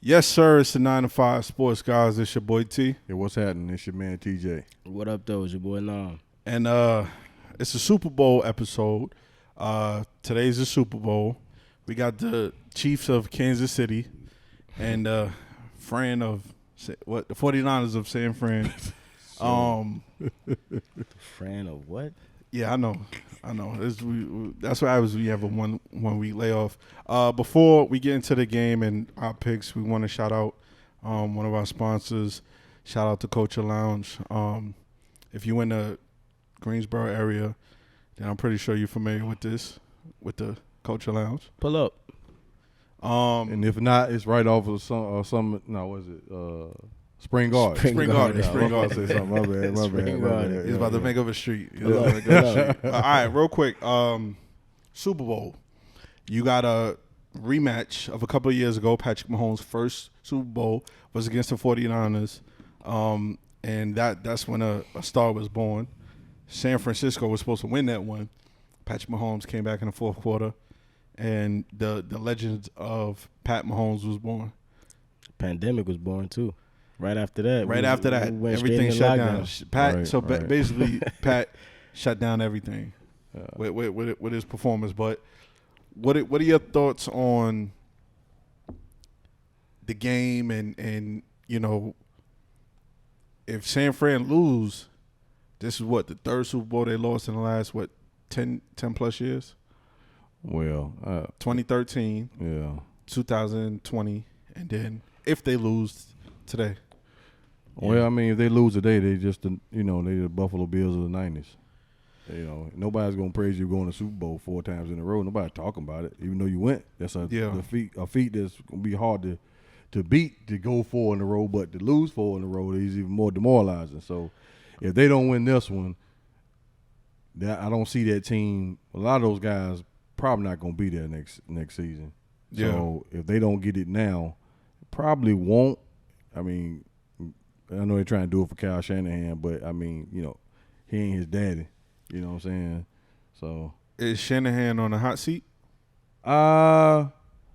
Yes, sir. It's the 9 to 5 Sports Guys. It's your boy T. Hey, what's happening? It's your man TJ. What up, though? It's your boy Nam. And it's a Super Bowl episode. Today's the Super Bowl. We got the Chiefs of Kansas City and Fran of the 49ers of San Fran. Fran of what? Yeah, I know. That's what happens when you have a one week layoff. Before we get into the game and our picks, we want to shout out one of our sponsors. Shout out to Culture Lounge. If you're in the Greensboro area, then I'm pretty sure you're familiar with the Culture Lounge. Pull up. And if not, it's right off of Spring Garden. Spring Garden. Say something. My bad. He's about to make up a street. Pull up. All right, real quick. Super Bowl. You got a rematch of a couple of years ago. Patrick Mahomes' first Super Bowl was against the 49ers. And that's when a star was born. San Francisco was supposed to win that one. Patrick Mahomes came back in the fourth quarter. And the legend of Pat Mahomes was born. Pandemic was born, too. Right after that, everything shut down. Right. Basically, Pat shut down everything with his performance. But what are your thoughts on the game and you know, if San Fran lose, this is the third Super Bowl they lost in the last 10 plus years? Well, 2013, yeah, 2020, and then if they lose today. Well, I mean, if they lose today, they just they the Buffalo Bills of the '90s. Nobody's gonna praise you going to Super Bowl 4 times in a row. Nobody talking about it, even though you went. That's a feat that's gonna be hard to beat, to go 4 in a row, but to lose 4 in a row is even more demoralizing. So, if they don't win this one, I don't see that team. A lot of those guys probably not gonna be there next season. So if they don't get it now, probably won't. I mean, I know they're trying to do it for Kyle Shanahan, but I mean, he ain't his daddy. You know what I'm saying? So is Shanahan on the hot seat? I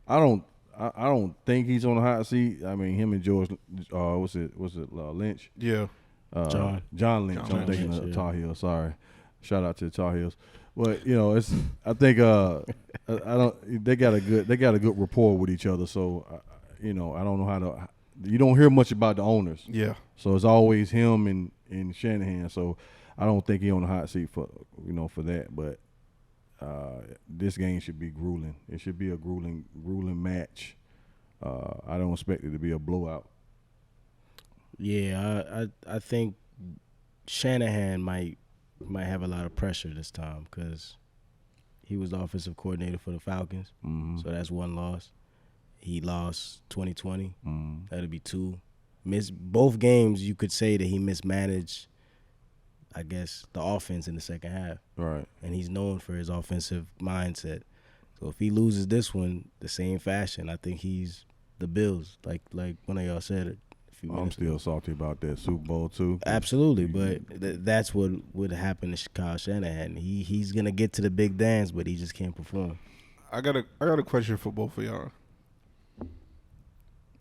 don't think he's on the hot seat. I mean, him and George, Lynch? Yeah. John Lynch. I'm thinking of Tar Heels. Sorry. Shout out to the Tar Heels. But I think they got a good rapport with each other. So I don't know how to. You don't hear much about the owners. Yeah. So it's always him and Shanahan. So I don't think he's on the hot seat for that. But this game should be grueling. It should be a grueling match. I don't expect it to be a blowout. Yeah, I think Shanahan might have a lot of pressure this time because he was the offensive coordinator for the Falcons. Mm-hmm. So that's one loss. He lost 2020. Mm-hmm. That'd be 2. Both games, you could say that he mismanaged, I guess, the offense in the second half. Right. And he's known for his offensive mindset. So if he loses this one the same fashion, I think he's the Bills, like one of y'all said it. I'm still salty about that Super Bowl too. Absolutely, but that's what would happen to Kyle Shanahan. He's gonna get to the big dance, but he just can't perform. I got a question for both of y'all.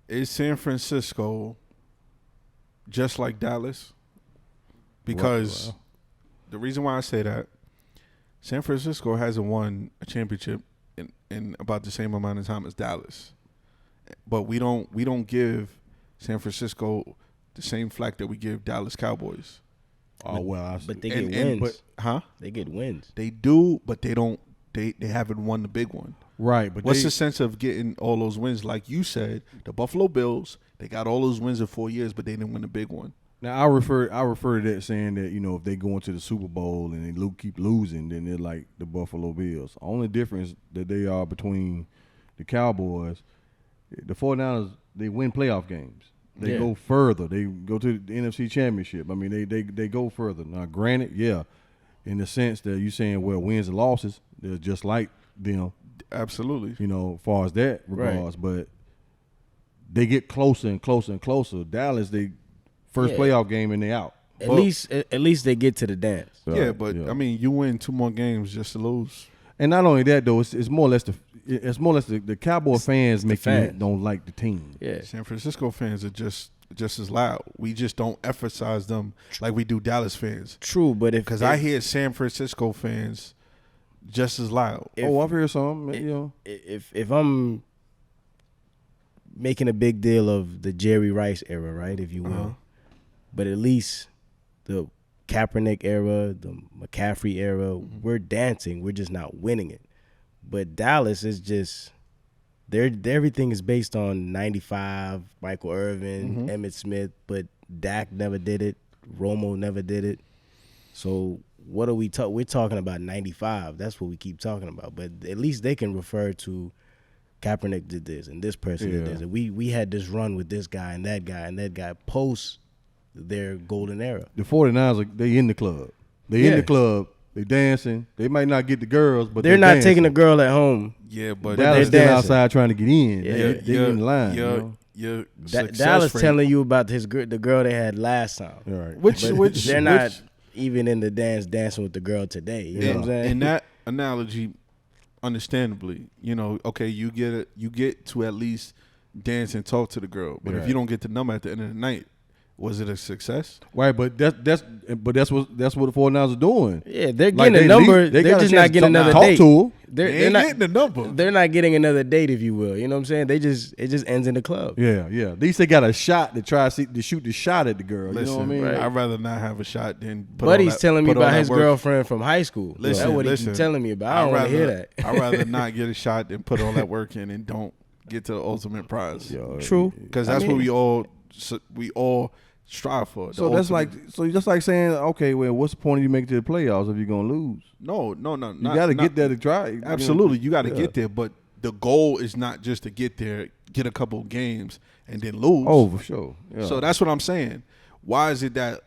Is San Francisco just like Dallas? Because the reason why I say that, San Francisco hasn't won a championship in about the same amount of time as Dallas, but we don't give San Francisco the same flack that we give Dallas Cowboys. But they get wins. They get wins. They do, but they don't. They haven't won the big one. Right, but what's the sense of getting all those wins? Like you said, the Buffalo Bills, they got all those wins in 4 years, but they didn't win the big one. Now I refer to that saying that if they go into the Super Bowl and they keep losing, then they're like the Buffalo Bills. Only difference that they are between the Cowboys, the 49ers, they win playoff games. They go further. They go to the NFC Championship. I mean, they go further. Now, granted, in the sense that you're saying, well, wins and losses, they're just like them. Absolutely. As far as that regards, right. But they get closer and closer and closer. Dallas, they first playoff game and they out. At least they get to the dance. I mean, you win 2 more games just to lose. And not only that, though, it's more or less it's more or less the Cowboy fans make you don't like the team. Yeah, San Francisco fans are just as loud. We just don't emphasize them like we do Dallas fans. True, but because I hear San Francisco fans just as loud. I've heard some. If I'm making a big deal of the Jerry Rice era, right, if you will, but at least the Kaepernick era, the McCaffrey era, we're dancing. We're just not winning it. But Dallas is just everything is based on 95, Michael Irvin, Emmitt Smith, but Dak never did it. Romo never did it. So what are we talking? We're talking about 95. That's what we keep talking about. But at least they can refer to Kaepernick did this and this person did this. And we had this run with this guy and that guy post their golden era. The 49ers, they in the club. They in the club. They dancing. They might not get the girls, but they're not dancing. taking the girl at home. Yeah, but Dallas still outside trying to get in. Yeah, they in line. Dallas telling you about the girl they had last time. All right. Which they're not even in the dancing with the girl today. You know what I'm saying? In that analogy, understandably, okay, you get to at least dance and talk to the girl, but if you don't get the number at the end of the night, was it a success? Right, but that's what the 49ers are doing. Yeah, they're getting a number. They're just not getting another date. To her. They're not getting the number. They're not getting another date, if you will. You know what I'm saying? It just ends in the club. Yeah. At least they got a shot to try to shoot the shot at the girl. Listen, you know what I mean? Right. I'd rather not have a shot than put But he's telling me about his work. Girlfriend from high school. Listen, that's what he's telling me about. I don't want to hear that. I'd rather not get a shot than put all that work in and don't get to the ultimate prize. True. Because that's what we all strive for. So that's like saying, okay, well, what's the point of you making it to the playoffs if you're gonna lose? No. You got to get there to try. Absolutely, you got to get there. But the goal is not just to get there, get a couple of games, and then lose. Oh, for sure. Yeah. So that's what I'm saying. Why is it that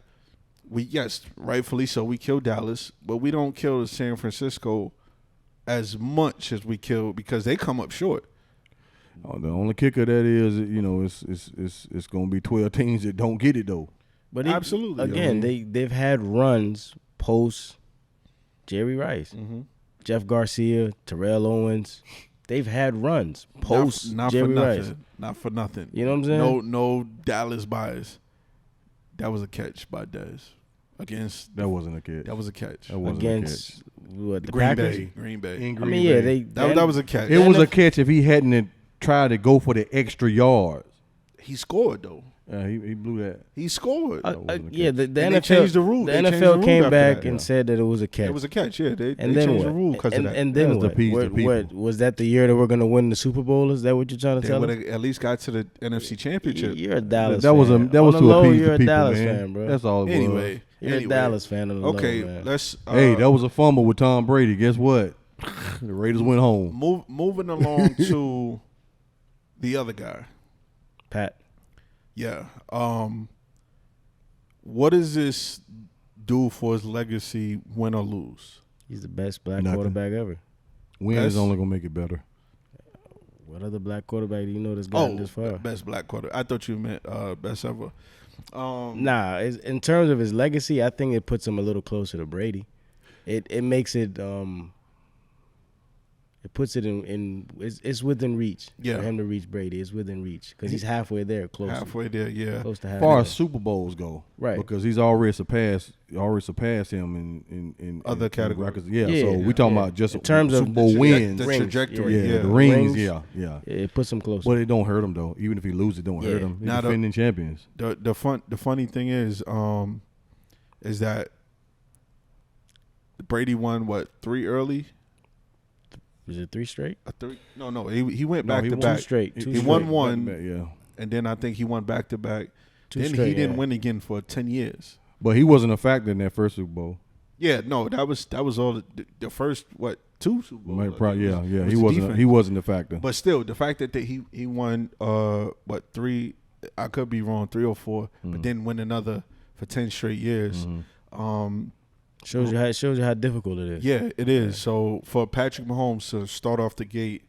rightfully so, we kill Dallas, but we don't kill San Francisco as much as we kill because they come up short. Oh, the only kicker that is, it's going to be 12 teams that don't get it though. But absolutely, again, they've had runs post Jerry Rice, Jeff Garcia, Terrell Owens. They've had runs post Jerry Rice. Not for nothing. You know what I'm saying? No Dallas bias. That was a catch by Dez against. That wasn't a catch. That was a catch against what, the Green Packers? Bay. Green Bay. I mean, that was a catch. It was a catch if he hadn't tried to go for the extra yards. He scored though. He blew that. He scored. The NFL they changed the rule. The NFL came back and said that it was a catch. It was a catch. Yeah, they then changed the rule because of that. And then what was that the year that we're going to win the Super Bowl? Is that what you're trying to tell us? They would have at least got to the NFC Championship. You're a Dallas fan. That was to appease the people, man. You're a Dallas fan, bro. That's all it was. Anyway. You're a Dallas fan of the okay, low, man. let's. Hey, that was a fumble with Tom Brady. Guess what? The Raiders went home. Moving along to the other guy, Pat. Yeah. What does this do for his legacy, win or lose? He's the best black quarterback ever. Win is only gonna make it better. What other black quarterback do you know that's gotten this far? Best black quarterback. I thought you meant best ever. Nah, in terms of his legacy, I think it puts him a little closer to Brady. It makes it it puts it in it's within reach for him to reach Brady. It's within reach because he's halfway there, close. Halfway there, yeah. Close to halfway. As far as Super Bowls go, right? Because he's already surpassed him in other categories. So we talking about just in terms Super of Bowl wins, the trajectory. The rings. Yeah. It puts him closer. But it don't hurt him though. Even if he loses, it don't hurt him. He's defending champions. The funny thing is that Brady won 3 early. Was it 3 straight? No. He went back to back. 2 straight. He won one, back, and then I think he won back to back. Then straight, he didn't win again for 10 years. But he wasn't a factor in that first Super Bowl. Yeah, no, that was all the first 2 Super Bowls. He wasn't a factor. But still, the fact that he won 3, I could be wrong, 3 or 4, but then win another for 10 straight years. Shows you how difficult it is. Yeah, it is. So for Patrick Mahomes to start off the gate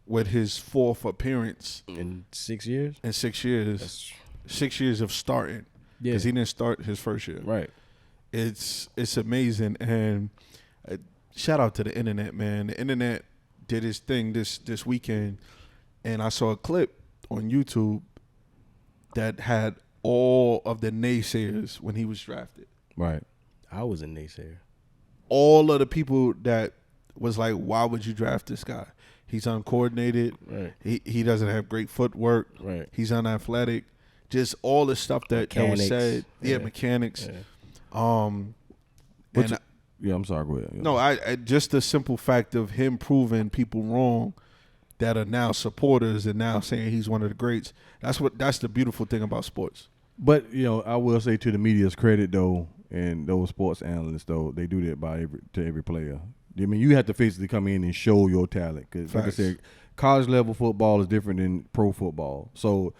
with his 4th appearance in 6 years. 6 years of starting, because he didn't start his first year. Right. It's amazing, and shout out to the internet, man. The internet did his thing this weekend, and I saw a clip on YouTube that had all of the naysayers when he was drafted. Right. I was a naysayer. All of the people that was like, why would you draft this guy? He's uncoordinated. Right. He doesn't have great footwork. Right. He's unathletic. Just all the stuff that was said. Yeah, mechanics. Yeah. Yeah, I'm sorry. Go ahead. Yeah. No, I just the simple fact of him proving people wrong that are now supporters and now saying he's one of the greats. That's the beautiful thing about sports. But I will say to the media's credit though, and those sports analysts though, they do that to every player. I mean, you have to physically come in and show your talent because, like I said, college level football is different than pro football. So,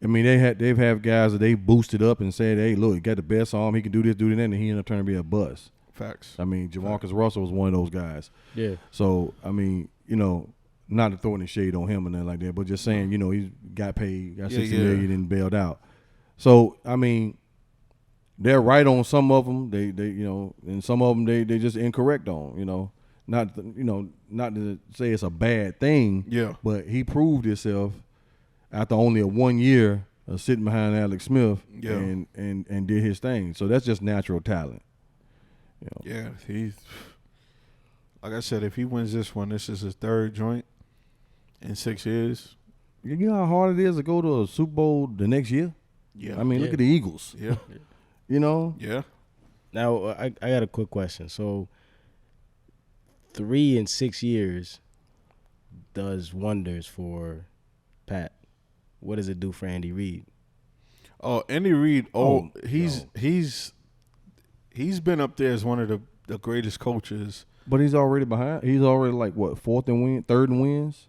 I mean, they've have guys that they boosted up and said, "Hey, look, he got the best arm. He can do this, do that," and he ended up turning to be a bust. Facts. I mean, Jamarcus Russell was one of those guys. Yeah. So, I mean, not to throw any shade on him or nothing like that, but just saying, he got paid, got $60 million and bailed out. So, I mean, they're right on some of them. They and some of them they just incorrect on. Not to say it's a bad thing. Yeah. But he proved himself after only a 1 year of sitting behind Alex Smith. Yeah. And did his thing. So that's just natural talent. Yeah, he's like I said. If he wins this one, this is his third joint in 6 years. You know how hard it is to go to a Super Bowl the next year? Yeah. I mean, look at the Eagles. Yeah. Yeah. Now, I got a quick question. So, 3 in 6 years does wonders for Pat. What does it do for Andy Reid? Oh, Andy Reid. He's been up there as one of the greatest coaches. But he's already behind. He's already like what, third in wins?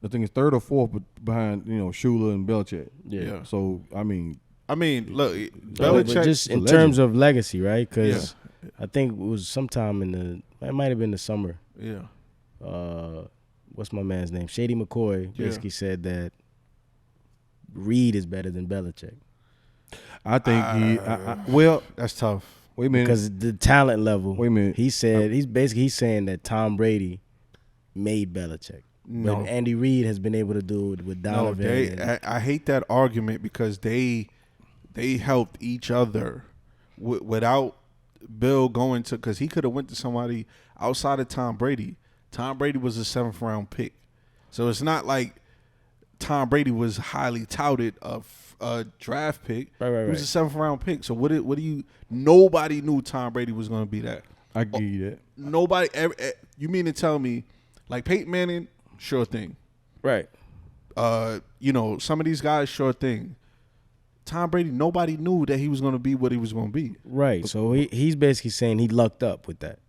I think it's third or fourth behind, Shula and Belichick. Yeah. So, I mean, look, Belichick. But just in terms of legacy, right? Because Yeah. I think it was sometime it might have been the summer. Yeah. What's my man's name? Shady McCoy basically said that Reid is better than Belichick. I think well, that's tough. Wait a minute. Because the talent level. Wait a minute. He said he's saying that Tom Brady made Belichick. No. But Andy Reid has been able to do it with Donovan. No, I hate that argument because they helped each other without Bill going to, because he could have went to somebody outside of Tom Brady. Tom Brady was a 7th round pick, so it's not like Tom Brady was highly touted a draft pick. Right. He was a 7th round pick. So what do you? Nobody knew Tom Brady was going to be that. I give you that. Nobody ever. You mean to tell me, like Peyton Manning, sure thing. Right. Some of these guys, sure thing. Tom Brady, nobody knew that he was going to be what he was going to be. Right. So he's basically saying he lucked up with that.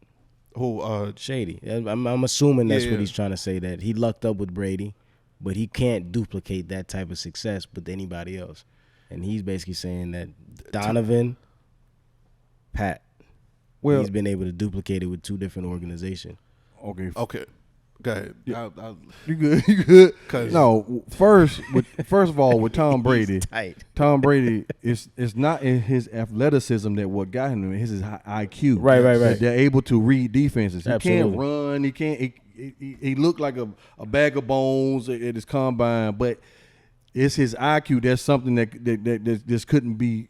Who? Shady. I'm assuming that's what he's trying to say, that he lucked up with Brady, but he can't duplicate that type of success with anybody else. And he's basically saying that Donovan, Pat, he's been able to duplicate it with 2 different organizations. Okay. Go ahead. You good? No, first of all, with Tom Brady, Tom Brady it's not in his athleticism that what got him. It's his IQ. Right. They're able to read defenses. He Absolutely. can't run. He can't. He looked like a bag of bones at his combine, but it's his IQ. That's something that just couldn't be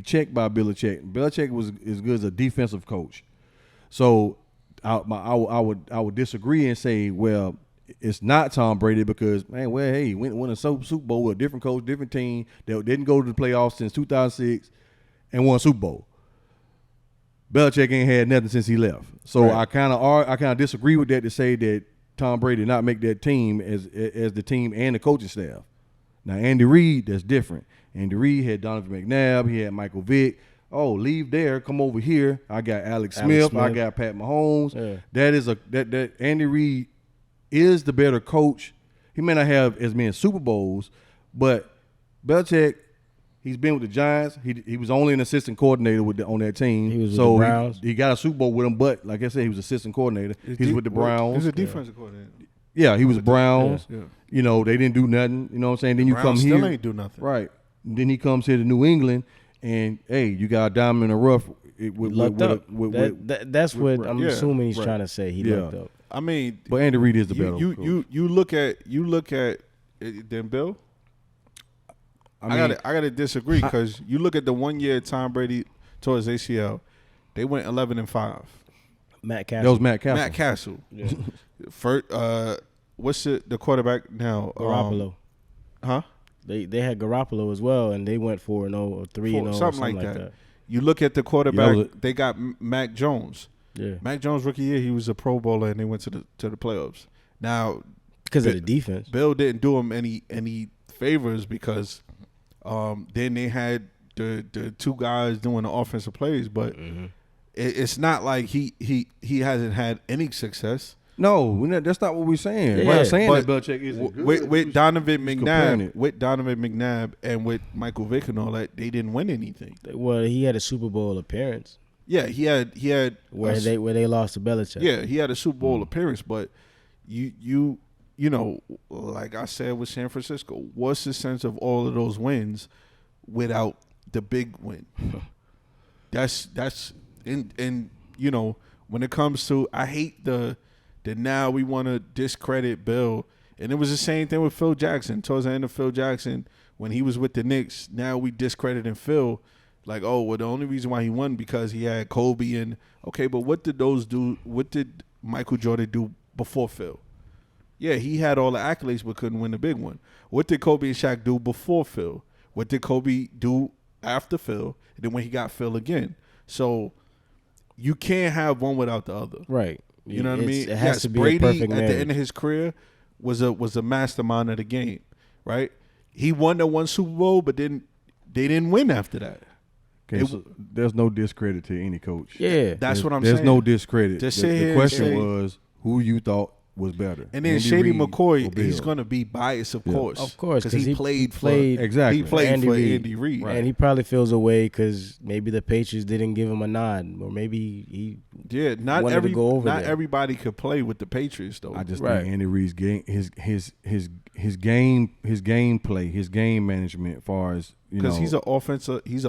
checked by Belichick. Belichick was as good as a defensive coach. So I would disagree and say, well, it's not Tom Brady because, man, he won a Super Bowl with a different coach, different team that didn't go to the playoffs since 2006 and won a Super Bowl. Belichick ain't had nothing since he left. So right. I kind of disagree with that to say that Tom Brady did not make that team as the team and the coaching staff. Now, Andy Reid, that's different. Andy Reid had Donovan McNabb. He had Michael Vick. Oh, leave there. Come over here. I got Alex Smith. I got Pat Mahomes. Yeah. That Andy Reid is the better coach. He may not have as many Super Bowls, but Belichick, he's been with the Giants. He was only an assistant coordinator on that team. He was with the Browns. He got a Super Bowl with them, but like I said, he was assistant coordinator. He's with the Browns. He's a defensive coordinator. Yeah, he was Browns. Yeah. They didn't do nothing. You know what I'm saying? Then you come here. Still ain't do nothing. Right. Then he comes here to New England, and, hey, you got a diamond in the rough lucked up. That's what I'm assuming he's trying to say. He lucked up. I mean, but Andy Reid is the better coach. You look at then Bill. I gotta disagree because you look at the 1 year Tom Brady tore his ACL, they went 11-5. Matt Castle. That was Matt Castle. Matt Castle. Yeah. First, what's the quarterback now? Garoppolo. Huh? They had Garoppolo as well, and they went 4-0 or 3-0, something like that. You look at the quarterback. They got Mac Jones. Yeah. Mac Jones rookie year, he was a Pro Bowler, and they went to the playoffs. Now, because of the defense, Bill didn't do him any favors because then they had the two guys doing the offensive plays, but it's not like he hasn't had any success. No, that's not what we're saying. Yeah. We're not saying that Belichick isn't good. With Donovan McNabb, and with Michael Vick and all that, they didn't win anything. Well, he had a Super Bowl appearance. Yeah, he had where they lost to Belichick. Yeah, he had a Super Bowl appearance, but you know, like I said with San Francisco, what's the sense of all of those wins without the big win? That's and you know, when it comes to, I hate that now we want to discredit Bill, and it was the same thing with Phil Jackson. Towards the end of Phil Jackson, when he was with the Knicks, now we discrediting Phil. Like, oh, well, the only reason why he won because he had Kobe and okay, but what did those do? What did Michael Jordan do before Phil? Yeah, he had all the accolades but couldn't win the big one. What did Kobe and Shaq do before Phil? What did Kobe do after Phil? And then when he got Phil again. So you can't have one without the other. Right. You know what I mean? It has to be Brady, a perfect marriage. At the end of his career, was a mastermind of the game, right? He won the one Super Bowl, but they didn't win after that. Okay, so there's no discredit to any coach. Yeah. That's what I'm saying. There's no discredit. The question say, was who you thought was better. And then Andy Shady Reid McCoy, he's going to be biased, of course. Of course, because he played for exactly. He played Andy for Reid. Andy Reid. Right. And he probably feels away because maybe the Patriots didn't give him a nod, or maybe he wanted to go over not there. Everybody could play with the Patriots, though. I just think Andy Reid's game, his gameplay, his game management, as far as because he's an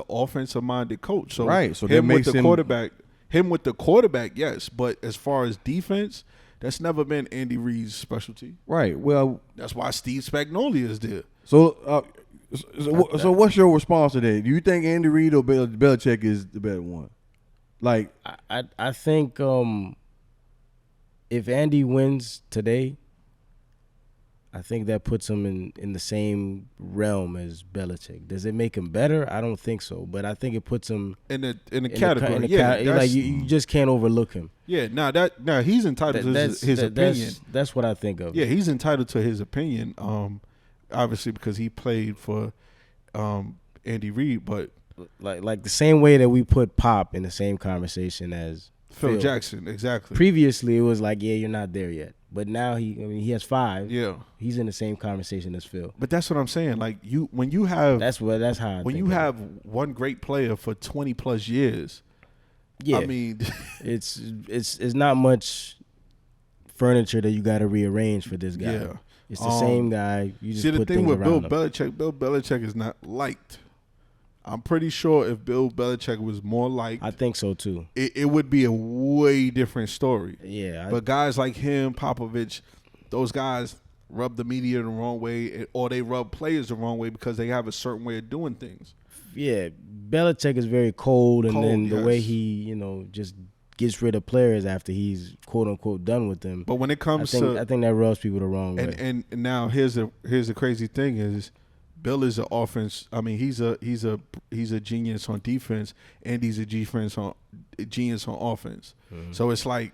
offensive minded coach. So so him with the quarterback, yes, but as far as defense, that's never been Andy Reid's specialty. Right. Well, that's why Steve Spagnuolo is there. So what's your response to that? Do you think Andy Reid or Belichick is the better one? Like, I think if Andy wins today, I think that puts him in the same realm as Belichick. Does it make him better? I don't think so, but I think it puts him in the category. Like you just can't overlook him. Yeah, he's entitled to his opinion. That's what I think of. Yeah, he's entitled to his opinion. Obviously because he played for Andy Reid, but like the same way that we put Pop in the same conversation as Phil Jackson, exactly. Previously, it was like, yeah, you're not there yet. But now he has 5. Yeah, he's in the same conversation as Phil. But that's what I'm saying. Like when you have one great player for 20 plus years. Yeah, I mean, it's not much furniture that you got to rearrange for this guy. Yeah, it's the same guy. You just put things around him. Bill Belichick is not liked. I'm pretty sure if Bill Belichick was more liked, I think so too. It would be a way different story. Yeah, but guys like him, Popovich, those guys rub the media the wrong way, or they rub players the wrong way because they have a certain way of doing things. Yeah, Belichick is very cold, and then the way he, just gets rid of players after he's quote unquote done with them. But when it comes I think that rubs people the wrong way. And now here's the crazy thing is, Bill is an offense. I mean, he's a genius on defense, and he's a genius on offense. Mm-hmm. So it's like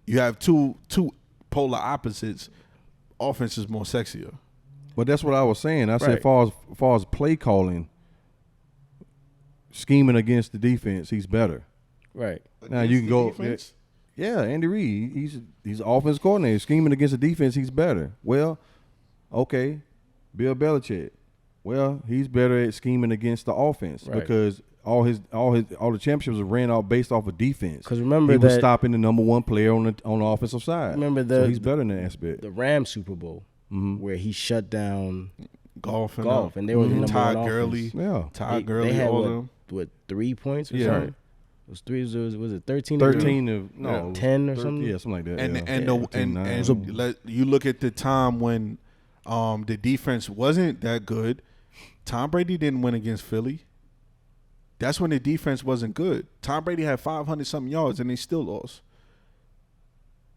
you have two polar opposites. Offense is more sexier. But that's what I was saying. I said, as far as play calling, scheming against the defense, he's better. Right. Now you can go. Defense? Yeah, Andy Reid, he's an offense coordinator. Scheming against the defense, he's better. Well, okay. Bill Belichick, well, he's better at scheming against the offense because all the championships are ran out based off of defense. Because remember he was stopping the number one player on the offensive side. Remember so he's better in that aspect. The Rams Super Bowl where he shut down golf, and they were the number Todd one Gurley, offense. Todd Gurley, they had all of them. What 3 points or something? was 3. Was it 13? 13 of no 10 or something. Yeah, something like that. And you look at the time when the defense wasn't that good. Tom Brady didn't win against Philly. That's when the defense wasn't good. Tom Brady had 500-something yards, and they still lost.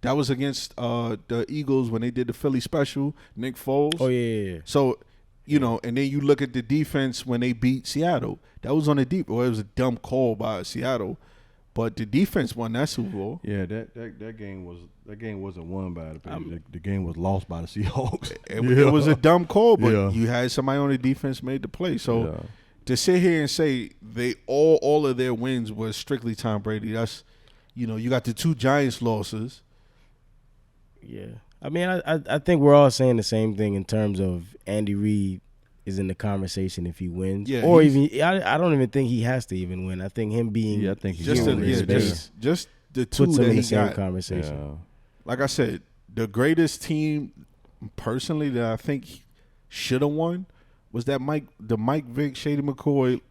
That was against the Eagles when they did the Philly special, Nick Foles. Oh, yeah. So, and then you look at the defense when they beat Seattle. That was on the deep. Well, it was a dumb call by Seattle, but the defense won that Super Bowl. Yeah, that game wasn't won by the game was lost by the Seahawks. It was a dumb call, but you had somebody on the defense made the play. So to sit here and say they all of their wins was strictly Tom Brady, that's you got the 2 Giants losses. Yeah. I mean, I think we're all saying the same thing in terms of Andy Reid is in the conversation if he wins. Yeah, or even I don't even think he has to even win. I think him being I think he's just the 2 puts that him in he the same got. conversation. Yeah. Like I said, the greatest team personally that I think should have won was that Mike Vick, Shady McCoy,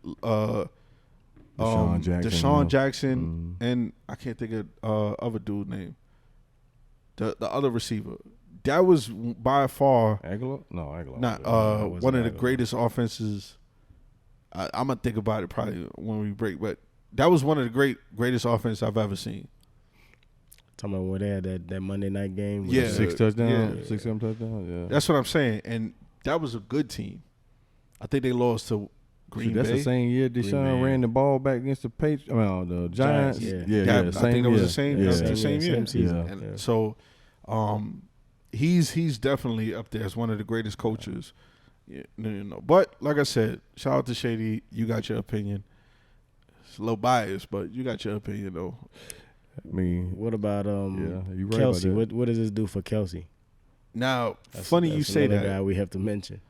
Deshaun Jackson, and I can't think of other dude name. The other receiver. That was by far Aguilar? No, Aguilar. Not one of the greatest offenses. I'm gonna think about it probably when we break, but that was one of the greatest offenses I've ever seen. Talking about where they had that Monday night game. Yeah, 6 touchdowns, 6-7 touchdowns. Yeah, that's what I'm saying, and that was a good team. I think they lost to Green Bay. That's the same year Deshaun ran the ball back against the the Giants. I think it was the same year. Season. And so, he's definitely up there as one of the greatest coaches. Yeah, but like I said, shout out to Shady. You got your opinion. It's a little biased, but you got your opinion though. I mean, what about you right Kelsey? about that. What does this do for Kelsey? Now, funny you say that. Guy we have to mention.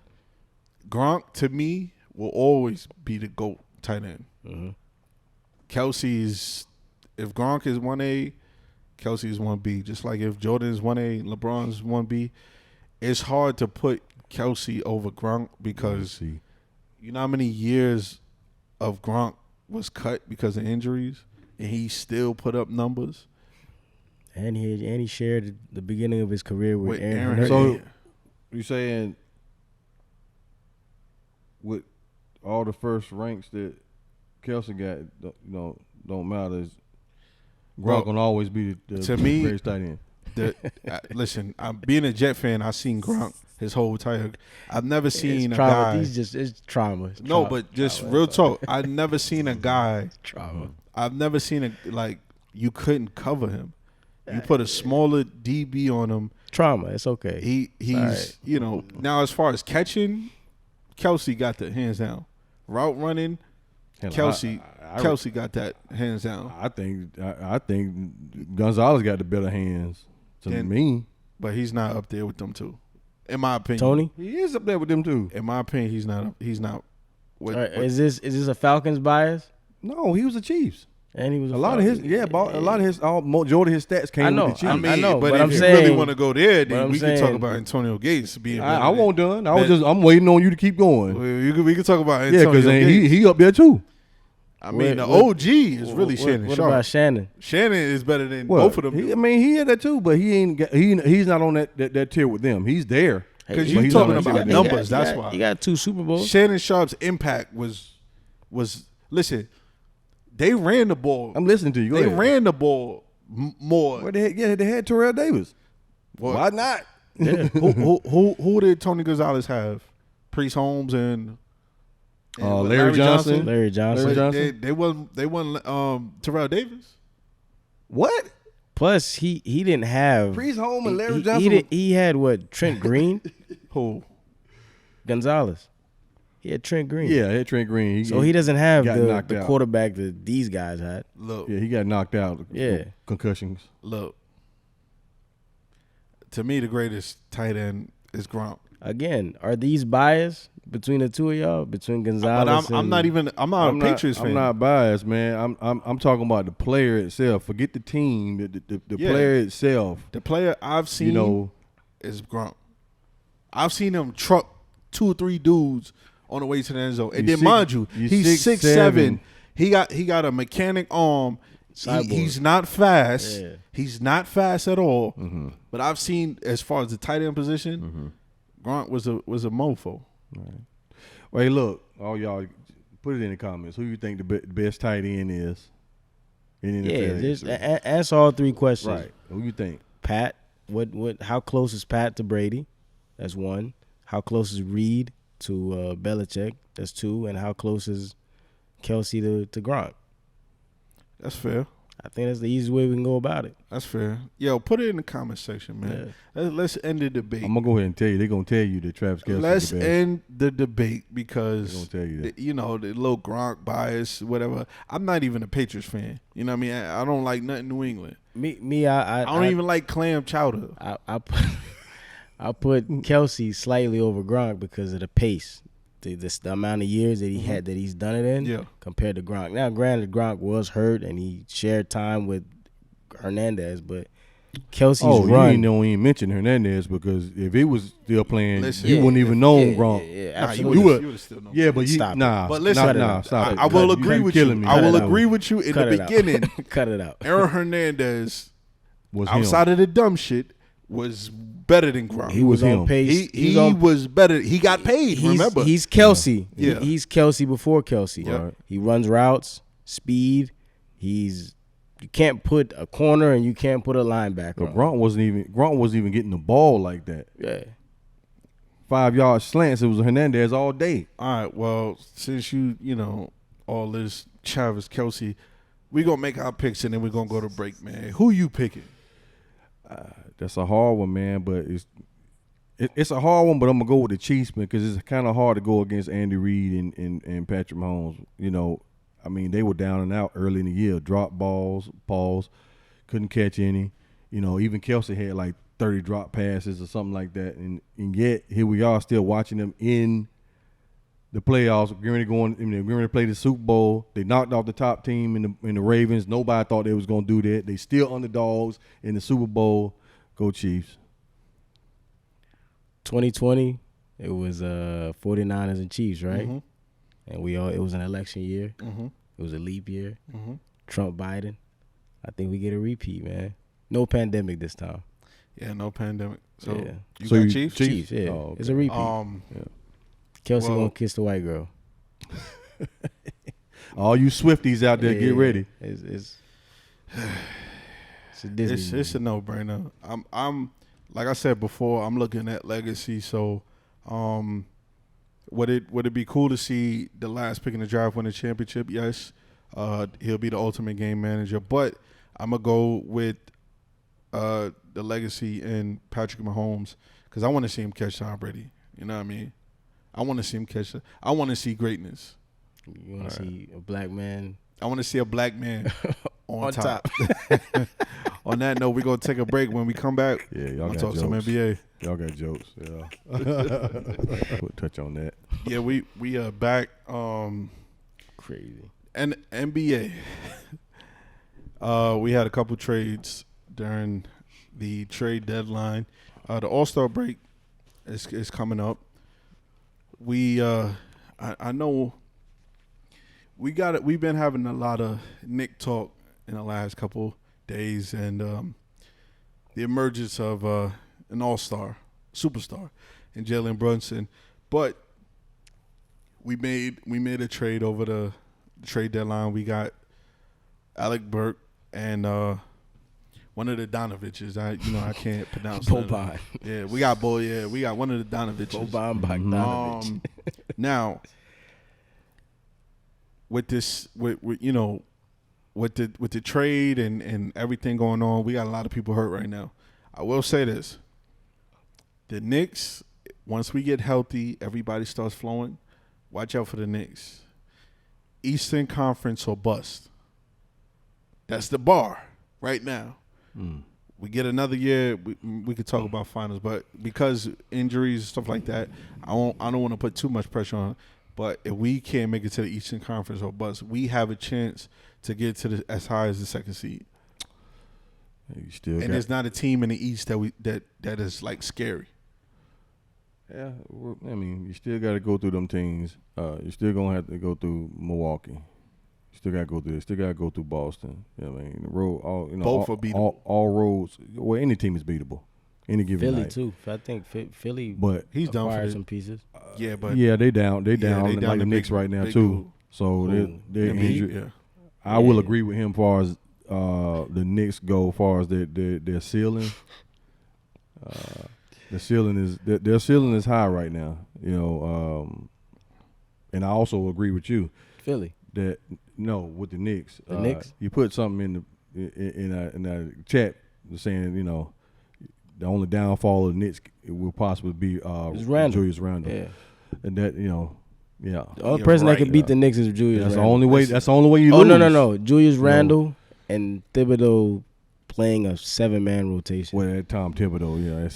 Gronk to me will always be the GOAT tight end. Mm-hmm. Kelsey's, if Gronk is 1A, Kelsey is 1B. Just like if Jordan is 1A, LeBron's 1B. It's hard to put Kelsey over Gronk because you know how many years of Gronk was cut because of injuries, and he still put up numbers. And he shared the beginning of his career with Aaron Hernandez. So you saying with all the first ranks that Kelsey got, don't matter. Gronk will always be the greatest tight end. Listen, I'm being a Jet fan. I've seen Gronk his whole entire. I've never seen a trauma. guy. It's trauma. It's no, but just trauma. real talk. I've never seen a guy. Trauma. I've never seen you couldn't cover him. You put a smaller DB on him. Trauma. It's okay. He's right. Now as far as catching, Kelsey got the hands down. Route running, Kelsey got that hands down. I think Gonzalez got the better hands to me, but he's not up there with them two, in my opinion. Tony, he is up there with them two. In my opinion, he's not. Is this a Falcons bias? No, he was the Chiefs. And he was a lot of his majority of his stats came with the Chiefs. I know, but if you really want to go there, then we can talk about Antonio Gates being. I won't done. I'm waiting on you to keep going. We can talk about Antonio Gates. Because he up there too. I mean, the OG is really Shannon Sharp. What about Shannon? Shannon is better than both of them. He had that too, but he's not on that tier with them. He's there. Because you're talking about numbers. That's why he got 2 Super Bowls. Shannon Sharp's impact was listen. They ran the ball. I'm listening to you. Go ahead. Ran the ball more. Well, they had Terrell Davis. Well, why not? Yeah. who did Tony Gonzalez have? Priest Holmes and Larry Johnson. Larry Johnson. They won Terrell Davis. What? Plus, he didn't have Priest Holmes and Larry Johnson. He had what? Trent Green. Who? Gonzalez. He had Trent Green. Yeah, he had Trent Green. He doesn't have the quarterback that these guys had. Look. Yeah, he got knocked out. Yeah. Concussions. Look. To me, the greatest tight end is Gronk. Again, are these biased between the two of y'all? Between Gonzalez I'm not a Patriots fan. I'm not biased, man. I'm talking about the player itself. Forget the team. The player itself. The player I've seen is Gronk. I've seen him truck 2 or 3 dudes on the way to the end zone. And then, mind you, he's 6'7". He got a mechanic arm. He's not fast. Yeah. He's not fast at all. Mm-hmm. But I've seen, as far as the tight end position, Gronk was a mofo. Right. Well, hey, look, all y'all, put it in the comments. Who you think the best tight end is? Just answer all three questions. Right. Who you think? Pat. How close is Pat to Brady? That's one. How close is Reed to Belichick? That's two. And how close is Kelsey to Gronk? That's fair. I think that's the easiest way we can go about it. That's fair. Yo, put it in the comment section, man. Yeah. Let's end the debate. I'm going to go ahead and tell you. They're going to tell you that Travis Kelce Let's is the best. end the debate because, they're going to tell you that. The little Gronk bias, whatever. I'm not even a Patriots fan. You know what I mean? I don't like nothing New England. I don't even like clam chowder. I put Kelsey slightly over Gronk because of the pace. The amount of years that he had that he's done it in compared to Gronk. Now, granted, Gronk was hurt and he shared time with Hernandez, but Kelsey's run. You don't even mention Hernandez because if he was still playing, you wouldn't even know Gronk. Yeah, absolutely. You would still know. Yeah, but stop nah. But listen, stop it. I will agree with you. I will agree with you in the beginning. Cut it out. Aaron Hernandez, was outside of the dumb shit, was better than Gronk. He was on pace. He was better. He got paid. Remember, he's Kelsey. Yeah. He's Kelsey before Kelsey. Yeah. He runs routes, speed. You can't put a corner and you can't put a linebacker. But Gronk wasn't even getting the ball like that. Yeah. 5-yard slants. It was Hernandez all day. All right. Well, since all this Travis Kelce, we gonna make our picks and then we're gonna go to break, man. Who you picking? That's a hard one, man. But it's a hard one. But I'm gonna go with the Chiefs, man, because it's kind of hard to go against Andy Reid and Patrick Mahomes. I mean, they were down and out early in the year. Drop balls, pause, couldn't catch any. Even Kelsey had like 30 drop passes or something like that. And yet, here we are still watching them in the playoffs. Getting ready to play the Super Bowl. They knocked off the top team in the Ravens. Nobody thought they was going to do that. They still underdogs in the Super Bowl. Go Chiefs. 2020, it was 49ers and Chiefs, right? Mm-hmm. And it was an election year. Mm-hmm. It was a leap year. Mm-hmm. Trump, Biden. I think we get a repeat, man. No pandemic this time. Yeah, no pandemic. So yeah. You got Chiefs? Chiefs, yeah. Oh, okay. It's a repeat. Kelsey gonna kiss the white girl. All you Swifties out there, get ready. It's a Disney. It's a no-brainer. I'm like I said before. I'm looking at legacy. So, would it be cool to see the last pick in the draft win a championship? Yes. He'll be the ultimate game manager. But I'm gonna go with the legacy in Patrick Mahomes because I want to see him catch Tom Brady. You know what I mean? I want to see him catch. I want to see greatness. You want to see a black man? I want to see a black man on top. On that note, we're going to take a break. When we come back, y'all got talk jokes. Some NBA. Y'all got jokes. Yeah. We'll touch on that. Yeah, we are back. Crazy. And NBA. We had a couple trades during the trade deadline. The All-Star break is coming up. I know we've been having a lot of Nick talk in the last couple days, and the emergence of an all-star superstar in Jalen Brunson. But we made a trade over the trade deadline. We got Alec Burke and one of the Donoviches. I can't pronounce Boban. Yeah, we got we got one of the Donoviches. Boban Bogdanovich. Now, with this, with the trade and everything going on, we got a lot of people hurt right now. I will say this: the Knicks, once we get healthy, everybody starts flowing. Watch out for the Knicks. Eastern Conference or bust. That's the bar right now. We get another year, we could talk about finals, but because injuries and stuff like that, I don't want to put too much pressure on. But if we can't make it to the Eastern Conference or bust, we have a chance to get to as high as the second seed. There's not a team in the East that is like scary. Yeah, I mean, you still got to go through them teams. You're still gonna have to go through Milwaukee. Still got to go through. Still got to go through Boston. You know what I mean? The road, both are beatable. All roads. Well, any team is beatable. Any given Philly night. too. I think Philly, but he's down for some pieces. They down. They down like the Knicks right now too. Dude. So they're injured. Yeah. I will agree with him as far as the Knicks go. As far as their ceiling, their ceiling is high right now. You know, and I also agree with you. Philly. With the Knicks. The Knicks. You put something in a chat saying, you know, the only downfall of the Knicks will possibly be Julius Randle. Yeah. And that, you know, yeah. The only person that can beat the Knicks is Julius Randle. That's the only way you lose. No. Julius Randle and Thibodeau playing a 7-man rotation. Well, Tom Thibodeau, yeah.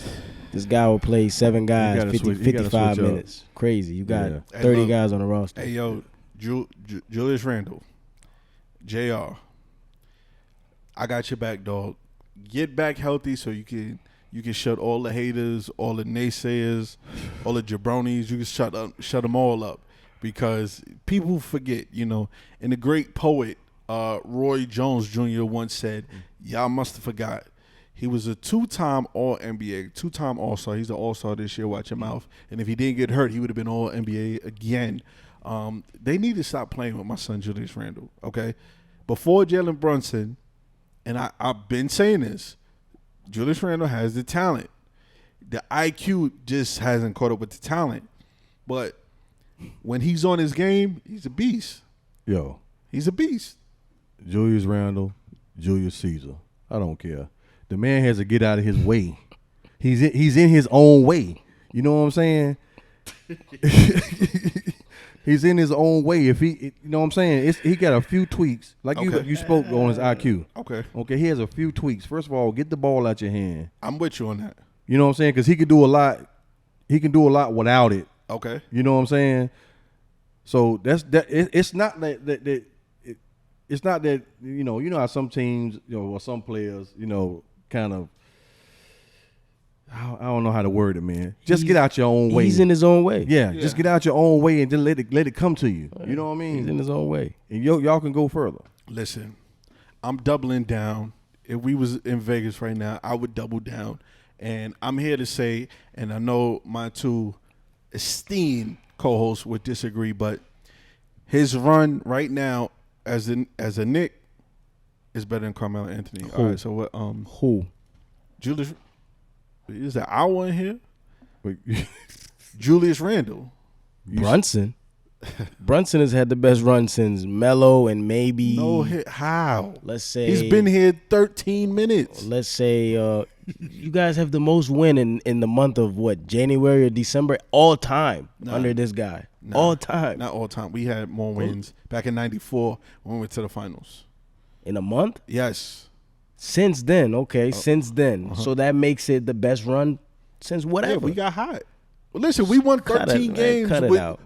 This guy will play 7 guys, 55 minutes. Crazy. You got 30 guys on the roster. Hey, yo, Julius Randle, JR, I got your back, dog. Get back healthy so you can shut all the haters, all the naysayers, all the jabronis. You can shut them all up, because people forget, you know. And the great poet Roy Jones Jr. once said, y'all must have forgot, he was a 2-time All-NBA, 2-time All-Star. He's an All-Star this year. Watch your mouth. And if he didn't get hurt, he would have been All-NBA again. They need to stop playing with my son Julius Randle, okay? Before Jalen Brunson, and I've been saying this, Julius Randle has the talent. The IQ just hasn't caught up with the talent. But when he's on his game, he's a beast. Yo. He's a beast. Julius Randle, Julius Caesar. I don't care. The man has to get out of his way. He's in his own way. You know what I'm saying? He's in his own way. If you know what I'm saying? He got a few tweaks. Like you spoke on his IQ. Okay. He has a few tweaks. First of all, get the ball out your hand. I'm with you on that. You know what I'm saying? Because he can do a lot. He can do a lot without it. Okay. You know what I'm saying? So it's not that. It's not that, you know how some teams, or some players, kind of, I don't know how to word it, man. Just get out your own way. He's in his own way. Yeah, just get out your own way and just let it come to you. You know what I mean? He's in his own way. And y'all can go further. Listen, I'm doubling down. If we was in Vegas right now, I would double down. And I'm here to say, and I know my two esteemed co-hosts would disagree, but his run right now as a Knick is better than Carmelo Anthony. Who? All right, so what? Who? Julius. Is that our in here? Julius Randle. Brunson. Brunson has had the best run since Melo and maybe. No, how? Let's say he's been here 13 minutes. Let's say you guys have the most win in the month of what, January or December, all time under this guy. All time. Not all time. We had more wins back in '94 when we went to the finals. In a month? Yes. Since then, okay. Since then, so that makes it the best run since whatever. Yeah, we got hot. Well, listen, we won 13 games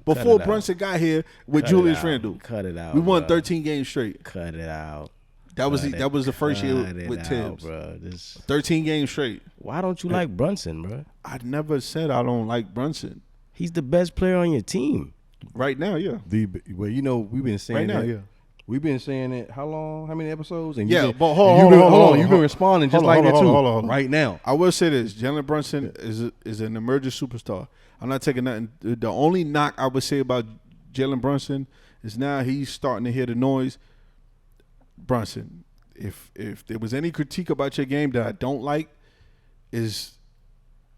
before Brunson got here with Julius Randle. Cut it out. We won 13 games straight. Cut it out. That was the first year with Tibbs. 13 games straight. Why don't you like Brunson, bro? I never said I don't like Brunson. He's the best player on your team right now. Yeah. We've been saying right now. That. Yeah. We've been saying it. How long? How many episodes? And but hold on. You've been responding just like that too. Hold on. Right now, I will say this: Jalen Brunson is an emerging superstar. I'm not taking nothing. The only knock I would say about Jalen Brunson is now he's starting to hear the noise. Brunson, if there was any critique about your game that I don't like, is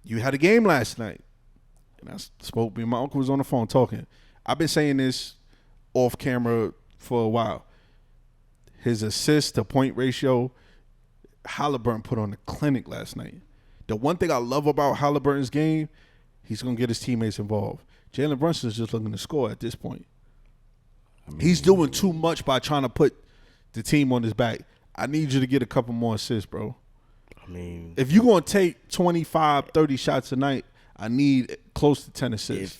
you had a game last night. And I spoke. Me and my uncle was on the phone talking. I've been saying this off camera for a while. His assist to point ratio, Halliburton put on a clinic last night. The one thing I love about Halliburton's game, he's going to get his teammates involved. Jalen Brunson is just looking to score at this point. He's doing too much by trying to put the team on his back. I need you to get a couple more assists, bro. If you're going to take 25, 30 shots a night, I need close to 10 assists.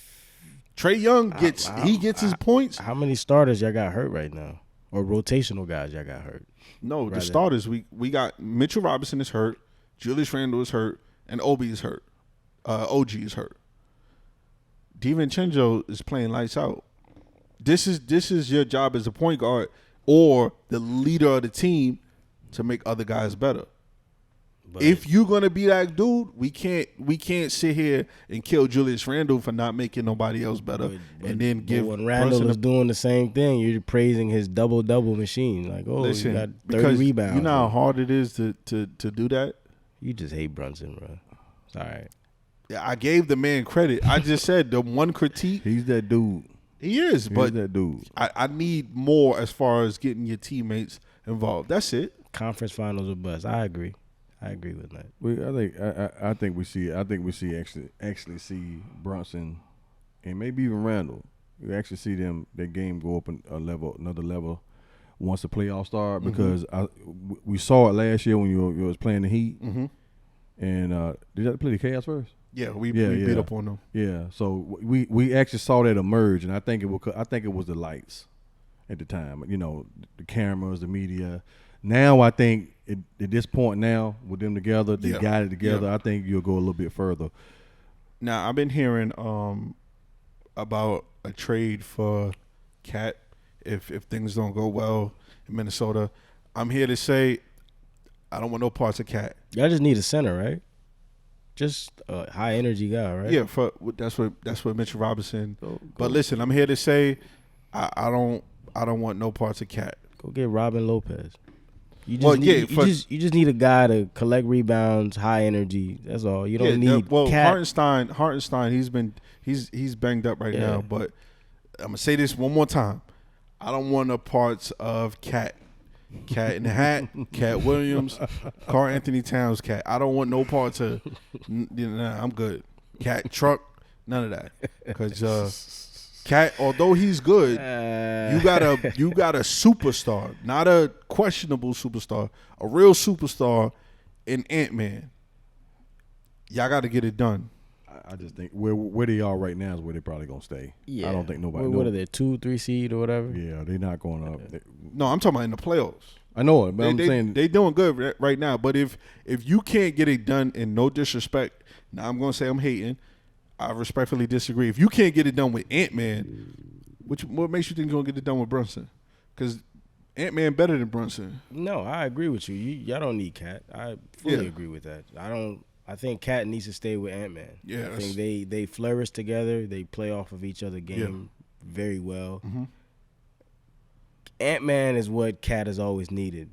Trae Young gets his points. How many starters y'all got hurt right now? Or rotational guys y'all got hurt? No, the starters, we got Mitchell Robinson is hurt, Julius Randle is hurt, and Obi is hurt. OG is hurt. DiVincenzo is playing lights out. This is your job as a point guard. or the leader of the team to make other guys better. But if you're gonna be that dude, we can't sit here and kill Julius Randle for not making nobody else better, and then give. When Randle is doing the same thing, you're praising his double machine. Like, listen, you got 30 rebounds. You know how hard it is to do that. You just hate Brunson, bro. It's all right. Yeah, I gave the man credit. I just said the one critique. He's that dude. He is, but that dude. I need more as far as getting your teammates involved. That's it. Conference finals or bust. I agree with that. I think we actually see Brunson and maybe even Randall. You actually see their game go up another level once the playoffs start, because we saw it last year when you was playing the Heat. Mm-hmm. And did you have to play the Cavs first? Yeah, we beat up on them. Yeah, so we actually saw that emerge, and I think it was the lights at the time. You know, the cameras, the media. Now I think at this point now with them together, they got it together. I think you'll go a little bit further. Now I've been hearing about a trade for Cat if things don't go well in Minnesota. I'm here to say I don't want no parts of Cat. Y'all just need a center, right? Just a high energy guy, right? Yeah, that's what Mitchell Robinson. But listen, I'm here to say I don't want no parts of Cat. Go get Robin Lopez. You just need a guy to collect rebounds, high energy. That's all. You don't need. Cat. Hartenstein, he's banged up right now. But I'm gonna say this one more time. I don't want no parts of Cat. Cat in the Hat, Cat Williams, Karl Anthony Towns, Cat. I don't want no parts of. I'm good. Cat Truck, none of that. Because Cat, although he's good, you got a superstar, not a questionable superstar, a real superstar in Ant-Man. Y'all got to get it done. I just think where they are right now is where they're probably gonna stay. Yeah. I don't think nobody. What are they, 2-3 seed or whatever? Yeah, they're not going up. No, I'm talking about in the playoffs. I know it, but I'm saying they doing good right now. But if you can't get it done, in no disrespect, now I'm gonna say I'm hating. I respectfully disagree. If you can't get it done with Ant-Man, what makes you think you're gonna get it done with Brunson? Because Ant-Man better than Brunson. No, I agree with you. Y'all don't need Cat. I fully agree with that. I think Cat needs to stay with Ant-Man. Yeah, I think they flourish together. They play off of each other's game very well. Mm-hmm. Ant-Man is what Cat has always needed.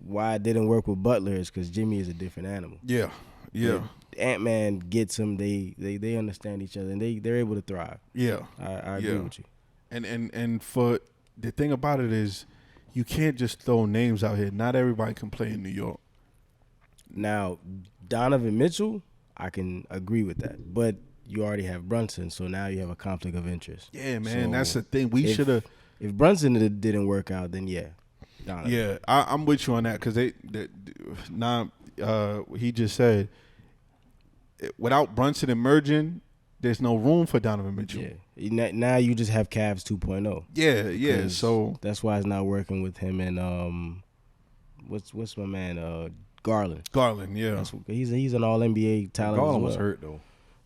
Why it didn't work with Butler is because Jimmy is a different animal. Yeah. But Ant-Man gets him. They understand each other, and they're able to thrive. Yeah. I agree with you. And for the thing about it is, you can't just throw names out here. Not everybody can play in New York. Now, Donovan Mitchell, I can agree with that. But you already have Brunson, so now you have a conflict of interest. Yeah, man, so that's the thing. We should have. If Brunson didn't work out, then Donovan. Yeah, I'm with you on that because he just said without Brunson emerging, there's no room for Donovan Mitchell. Yeah, now you just have Cavs 2.0. Yeah. So that's why it's not working with him and what's my man Garland. Garland, yeah. He's an All NBA talent. Garland was hurt though.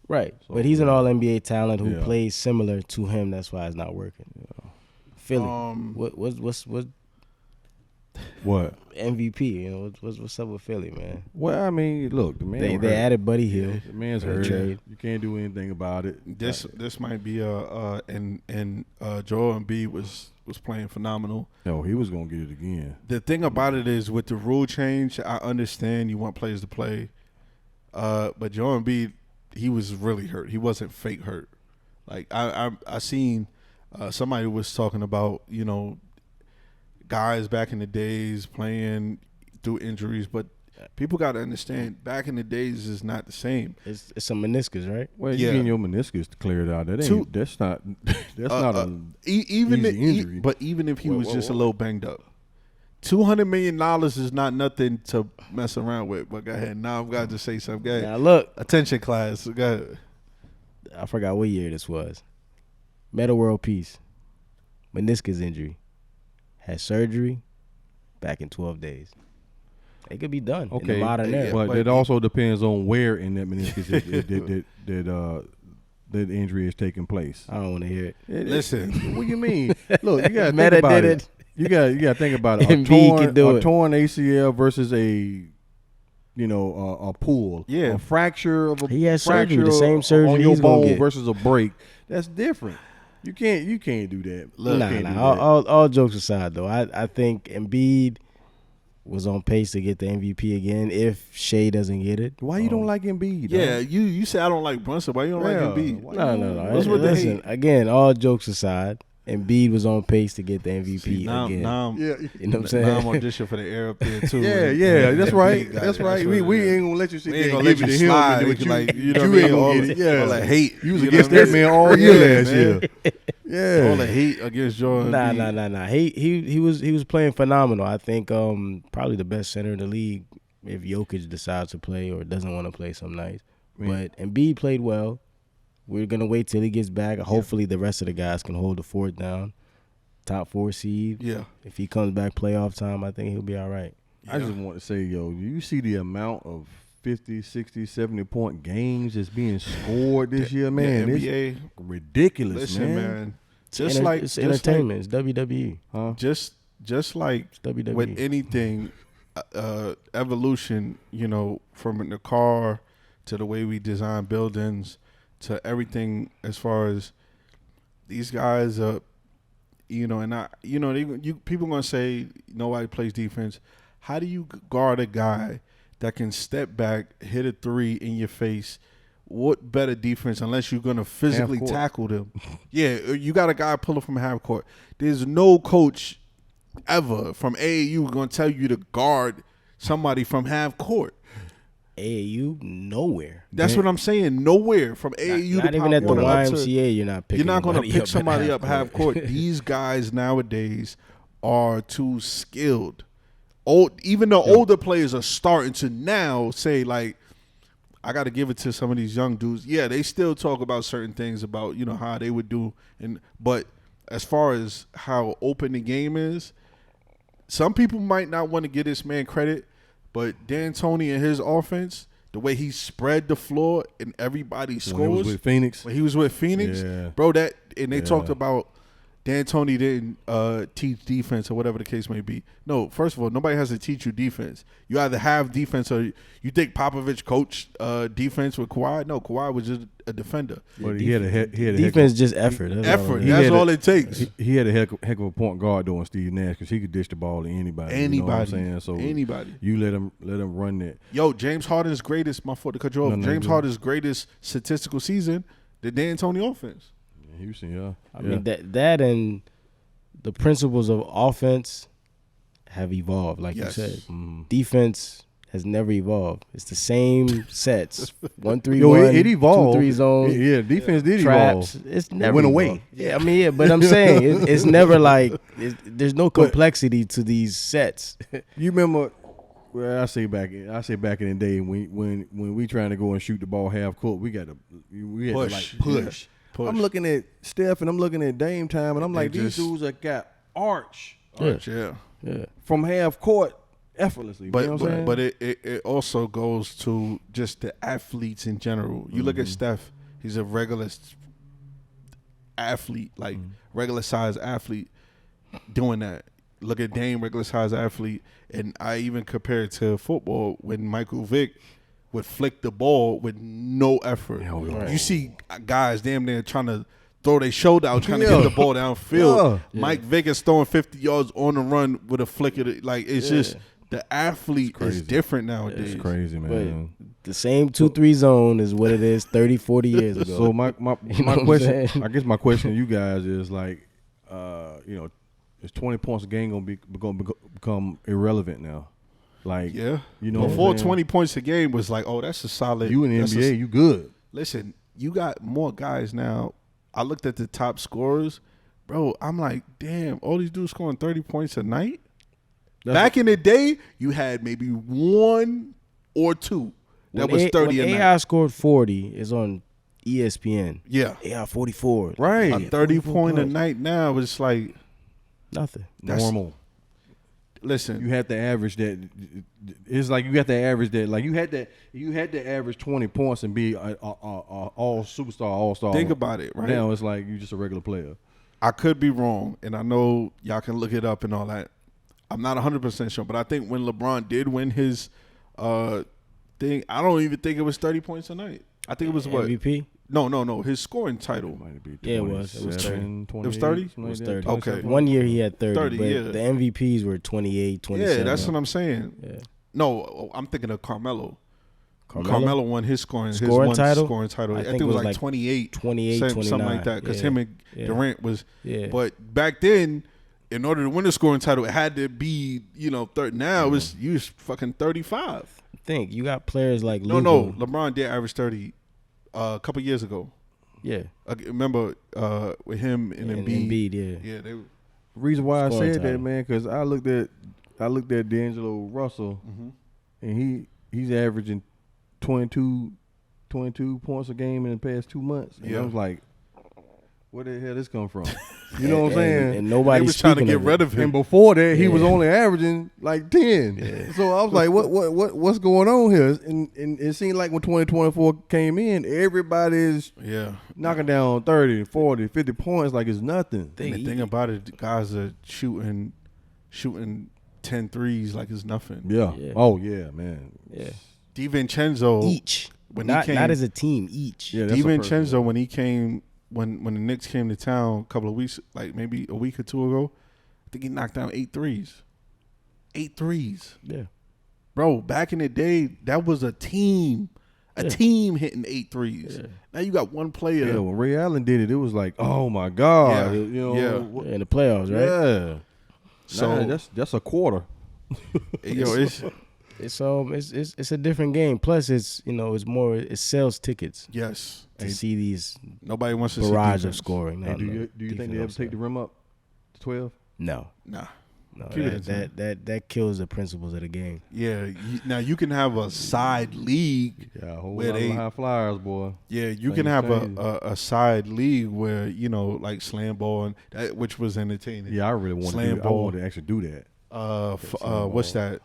Right, so, but he's an All NBA talent who plays similar to him. That's why it's not working. Yeah. Philly, what MVP? You know what's up with Philly, man? Well, I mean, look, the man they added Buddy Hield. The man's hurt. You can't do anything about it. This might be and Joel Embiid was playing phenomenal. No, he was gonna get it again. The thing about it is with the rule change, I understand you want players to play, but Joel Embiid, he was really hurt. He wasn't fake hurt. Like I seen somebody was talking about, you know, guys back in the days playing through injuries, but people got to understand back in the days is not the same. It's a meniscus, right? Well, you getting your meniscus cleared out. That's not an easy injury. But even if he was just a little banged up, $200 million is not nothing to mess around with. But go ahead. Now I've got to say something. Go ahead. Now look, attention class. Go ahead. I forgot what year this was. Meta World Peace, meniscus injury, had surgery, back in 12 days. It could be done in the modern era. But it also depends on where in that meniscus that injury is taking place. I don't want to hear it. Listen. What do you mean? Look, you got to Meta think about did it. You got to think about it. Embiid A torn ACL versus a pull. Yeah. A fracture of a he has fracture surgery, the same surgery on your he's gonna bone get. versus a break. That's different. You can't do that. Nah. All jokes aside, though, I think Embiid was on pace to get the MVP again if Shea doesn't get it. Why you don't like Embiid? Yeah, you say I don't like Brunson. Why you don't like Embiid? No. Listen, again, all jokes aside, Embiid was on pace to get the MVP again. Now, you know what I'm saying? Now I'm auditioning for the air up there too. Yeah, that's right. That's right. We ain't gonna let you sit there and give it to him. Slide, But you ain't gonna get it. Yeah, all that hate. You was against that man all year last year. Yeah, all the hate against Jordan. Nah. He was playing phenomenal. I think probably the best center in the league if Jokic decides to play or doesn't want to play some nights. But Embiid played well. We're gonna wait till he gets back. Hopefully, the rest of the guys can hold the fort down. Top 4 seed. Yeah. If he comes back playoff time, I think he'll be all right. I just want to say, do you see the amount of 50, 60, 70-point games that's being scored this year, man? The NBA, it's ridiculous, listen, man. It's entertainment. It's WWE. Huh? Just like WWE. with anything, evolution, from the car to the way we design buildings to everything as far as these guys people gonna say nobody plays defense. How do you guard a guy that can step back, hit a 3 in your face? What better defense unless you're gonna physically tackle them? Yeah, you got a guy pulling from half court. There's no coach ever from AAU gonna tell you to guard somebody from half court. AAU nowhere. That's what I'm saying. Nowhere from AAU. Not even at the YMCA. You're not picking. You're not going to pick somebody up half court. These guys nowadays are too skilled. Even the older players are starting to now say like, I got to give it to some of these young dudes. Yeah, they still talk about certain things about how they would do, but as far as how open the game is, some people might not want to give this man credit. But D'Antoni and his offense, the way he spread the floor and everybody scores. When he was with Phoenix. Yeah. Bro, they talked about D'Antoni didn't teach defense or whatever the case may be. No, first of all, nobody has to teach you defense. You either have defense or you think Popovich coached defense with Kawhi? No, Kawhi was just a defender. But he had a defense, just effort. That's all it takes. He had a heck of a point guard doing Steve Nash because he could dish the ball to anybody. You know what I'm saying? So anybody. You let him run that. Yo, James Harden's greatest. My fault to cut you off. James Harden's greatest statistical season, the D'Antoni offense. Houston, yeah. I mean that and the principles of offense have evolved, like you said. Mm-hmm. Defense has never evolved. It's the same sets. 1-3-1. It evolved. 2-3 zone. Yeah, defense did traps. evolve. It's never went evolved. away. Yeah, I mean, but I'm saying it's never like there's no complexity to these sets. You remember? Well, I say back in the day when we trying to go and shoot the ball half court, we had to push. I'm looking at Steph and I'm looking at Dame time and I'm like, these dudes have got arch from half court effortlessly. But it also goes to just the athletes in general. You look at Steph, he's a regular athlete, like regular size athlete doing that. Look at Dame, regular size athlete, and I even compare it to football when Michael Vick would flick the ball with no effort. Right. You see guys damn near trying to throw their shoulder out, trying to get the ball downfield. Yeah. Mike Vick is throwing 50 yards on the run with a flick of it. Like, it's just the athlete is different nowadays. It's crazy, man. But the same 2-3 zone is what it is 30, 40 years ago. So my question, I guess my question to you guys is like, is 20 points a game going to become irrelevant now? Like, before 20 points a game was like, oh, that's a solid. You in the NBA, you good. Listen, you got more guys now. I looked at the top scorers, bro. I'm like, damn, all these dudes scoring 30 points a night. Back in the day, you had maybe 1 or 2 that was 30 a night. AI scored 40 is on ESPN. Yeah, AI 44. Right, a 30-point a night now is like nothing. Normal. Listen, you had to average that. It's like you got to average that. Like you had to average 20 points and be all superstar, all-star. Think about it, right? Now it's like you just a regular player. I could be wrong, and I know y'all can look it up and all that. I'm not 100% sure, but I think when LeBron did win his thing, I don't even think it was 30 points a night. I think it was what? MVP? No. His scoring title. Yeah, it was. It was 30. It was 30? It was 30. Okay. One year he had 30, but yeah. the MVPs were 28, 27. Yeah, that's what I'm saying. Yeah. No, I'm thinking of Carmelo. Carmelo won his scoring title. Scoring title. I think it was like 28, 29, something like that. Because him and Durant was. Yeah. But back then, in order to win the scoring title, it had to be 30. Now it's you was fucking 35. Think you got players like Luka. No, LeBron did average 30 a couple years ago. Yeah, remember with him and Embiid. Yeah. They were, reason why I said title. that, man, because I looked at D'Angelo Russell, and he's averaging 22 points a game in the past 2 months. And I was like, where the hell this come from? You know what I'm saying? And nobody was trying to get rid of him. And before that, he was only averaging like 10. Yeah. So I was like, what's going on here? And it seemed like when 2024 came in, everybody's knocking down 30, 40, 50 points like it's nothing. And the thing about it, guys are shooting 10 threes like it's nothing. Yeah. Oh, yeah, man. Yeah. DiVincenzo. Each. Not as a team, each. Yeah, DiVincenzo, when he came, when the Knicks came to town a couple of weeks, like maybe a week or two ago, I think he knocked down 8 threes. 8 threes. Yeah. Bro, back in the day, that was a team. A team hitting 8 threes. Yeah. Now you got one player. Yeah, when Ray Allen did it was like, oh my God. In the playoffs, right? Yeah. So that's a quarter. It's a different game. Plus, it's sells tickets. Yes, to see these. Nobody wants to barrage of scoring. No, do you think they ever take the rim up to 12? No. Nah. No, that kills the principles of the game. Yeah. Now you can have a side league. Yeah, a whole lot of high flyers, boy. Yeah, you can have a side league where like slam ball and that, which was entertaining. Yeah, I really want to. I want to actually do that. What's that?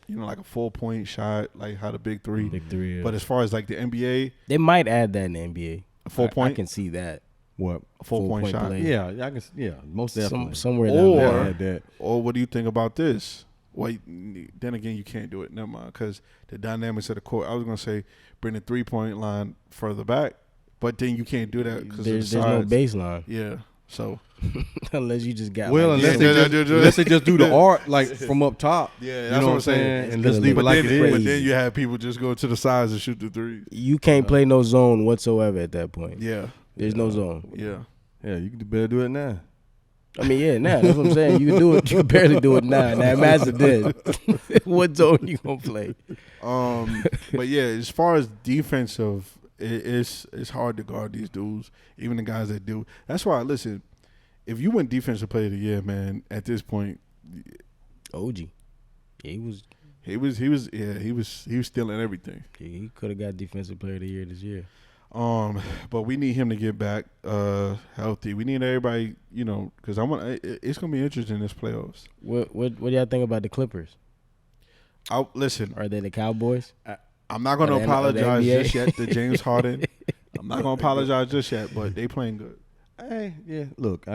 Like a 4-point shot, like how the big three. Big three. Yeah. But as far as like the NBA, they might add that in the NBA. A 4-point. I can see that. What? A 4-point shot. Play. Yeah, I can. Yeah, most definitely. Somewhere down there. Add that. Or what do you think about this? Well, then again, you can't do it. Never mind, because the dynamics of the court. I was gonna say bring the 3-point line further back, but then you can't do that because there's no baseline. Yeah. So unless you just got unless they just do the art like from up top. Yeah, that's what I'm saying. And let's leave it like it is. But then you have people just go to the sides and shoot the threes. You can't play no zone whatsoever at that point. Yeah. There's no zone. Yeah. Yeah, you can better do it now. I mean, yeah, now that's what I'm saying. You can do it. You can barely do it now. Now imagine then. What zone you gonna play? But yeah, as far as defensive, it's hard to guard these dudes, even the guys that do. That's why, listen, if you win Defensive Player of the Year, man, at this point, OG, yeah, he was stealing everything. Yeah, he could have got Defensive Player of the Year this year. But we need him to get back healthy. We need everybody, because it's gonna be interesting this playoffs. What do y'all think about the Clippers? Listen, are they the Cowboys? I'm not going to apologize just yet to James Harden. I'm not going to apologize just yet, but they playing good. Hey, yeah. Look,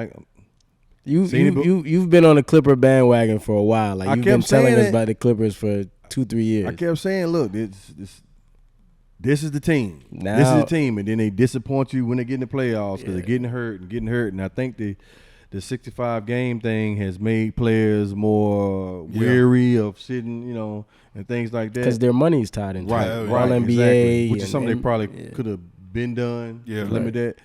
you've been on the Clipper bandwagon for a while. Like you've been telling us about the Clippers for 2-3 years. I kept saying, look, this is the team. This is the team, and then they disappoint you when they get in the playoffs because they're getting hurt. And I think the 65 game thing has made players more weary of sitting, and things like that. Because their money's tied into right, All NBA, exactly. Which is something they probably could have been done. Yeah, limit that.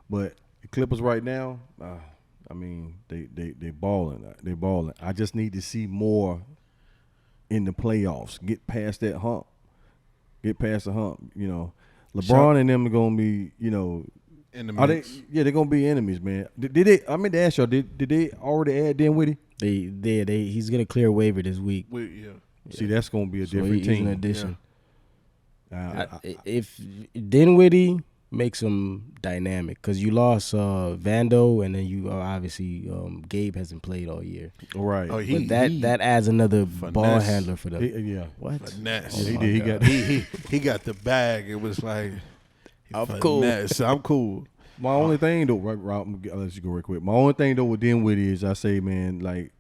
But the Clippers right now, I mean, they balling. They balling. I just need to see more in the playoffs. Get past that hump. Get past the hump. LeBron and them are gonna be, in the mix. They're gonna be enemies, man. Did they? I meant to ask y'all. Did they already add Dinwiddie? They did. He's gonna clear waiver this week. See, that's gonna be a different team. He's an addition. If Dinwiddie makes them dynamic, because you lost Vando, and then you obviously Gabe hasn't played all year. Right. Oh, but that adds another ball handler for them. What? Finesse. Oh, he did. He got the bag. It was like I'm cool. I'm cool. My only thing though, I'll let you go real quick. My only thing though with Dinwiddie is I say, man, like,